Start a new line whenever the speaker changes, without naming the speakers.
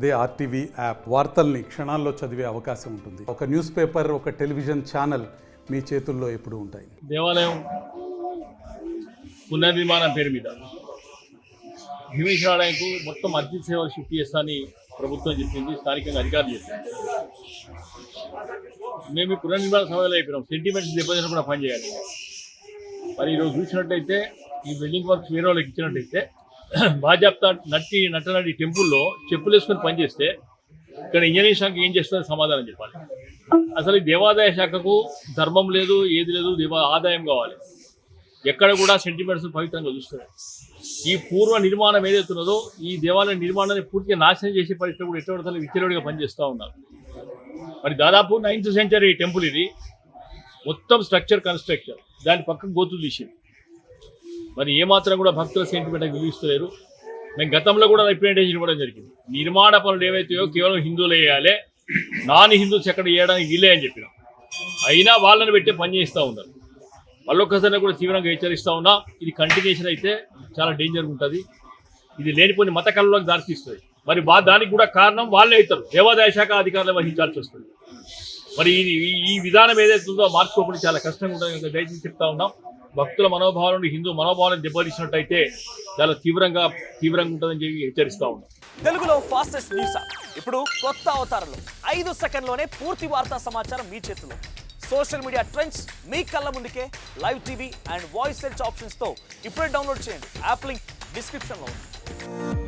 అదే RTV app వార్తల్ని క్షణాల్లో చదివే అవకాశం ఉంటుంది. ఒక న్యూస్ పేపర్, ఒక టెలివిజన్ ఛానల్ మీ చేతుల్లో ఎప్పుడూ ఉంటాయి.
దేవాలయం పునర్నిర్మాణం పేరు మీద భీమేశ్వరాలయంకు మొత్తం అతిథి సేవలు షిఫ్ట్ చేస్తానని ప్రభుత్వం చెప్పింది, స్థానికంగా అధికారులు చెప్పింది. మేము ఈ పునర్నిర్మాణ సమయంలో చెప్పినాం, సెంటిమెంట్స్ దెబ్బతినకుండా పనిచేయాలి. మరి ఈరోజు చూసినట్టయితే ఈ బిల్డింగ్ వర్క్స్ వేరే వాళ్ళకి ఇచ్చినట్టయితే బాజాప్తా నట్టనటి టెంపుల్లో చెప్పులు వేసుకొని పనిచేస్తే ఇక్కడ ఇంజనీరింగ్ శాఖ ఏం చేస్తుందో సమాధానం చెప్పాలి. అసలు ఈ దేవాదాయ శాఖకు ధర్మం లేదు, ఏది లేదు, ఆదాయం కావాలి. ఎక్కడ కూడా సెంటిమెంట్స్ పవిత్రంగా చూస్తున్నారు. ఈ పూర్వ నిర్మాణం ఏదైతున్నదో ఈ దేవాలయ నిర్మాణాన్ని పూర్తిగా నాశనం చేసే పరిస్థితి కూడా ఎటువంటి విచ్చలవిడిగా పనిచేస్తూ ఉన్నారు. మరి దాదాపు 9th సెంచరీ టెంపుల్ ఇది, మొత్తం స్ట్రక్చర్ కన్స్ట్రక్షన్, దాని పక్కన గోతులు తీసింది. మరి ఏమాత్రం కూడా భక్తుల సెంటిమెంట్ విలువిస్తలేరు. మేము గతంలో కూడా రిప్రజెంటేషన్ ఇవ్వడం జరిగింది. నిర్మాణ పనులు ఏవైతాయో కేవలం హిందువులు వేయాలి, నాన్ హిందూస్ ఎక్కడ వేయడానికి వీలే అని చెప్పినాం. అయినా వాళ్ళని పెట్టే పని చేస్తూ ఉన్నారు. మళ్ళొక్కసారి కూడా తీవ్రంగా హెచ్చరిస్తూ ఉన్నా, ఇది కంటిన్యూషన్ అయితే చాలా డేంజర్ ఉంటుంది. ఇది లేనిపోని మత కళలోకి దారితీస్తుంది. మరి దానికి కూడా కారణం వాళ్ళే అవుతారు, దేవాదాయ శాఖ అధికారులు వహించాల్సి వస్తుంది. మరి ఈ విధానం ఏదైతే ఉందో మార్చుకోకుండా చాలా కష్టంగా ఉంటుంది. కనుక దయచేసి చెప్తా ఉన్నాం, భక్తుల మనోభావాలను, హిందూ మనోభావాలను దెబ్బతీసినట్టయితే చాలా తీవ్రంగా ఉంటుందని చెప్పి హెచ్చరిస్తూ ఉన్నాం.
తెలుగులో ఫాస్టెస్ట్ న్యూస్ ఇప్పుడు కొత్త అవతారంలో 5 సెకండ్లోనే పూర్తి వార్తా సమాచారం మీ చేతిలో. సోషల్ మీడియా ట్రెండ్స్ మీ కళ్ళ ముందుకే live TV and voice search ఆప్షన్స్తో ఇప్పుడే డౌన్లోడ్ చేయండి. యాప్ లింక్ డిస్క్రిప్షన్లో ఉంది.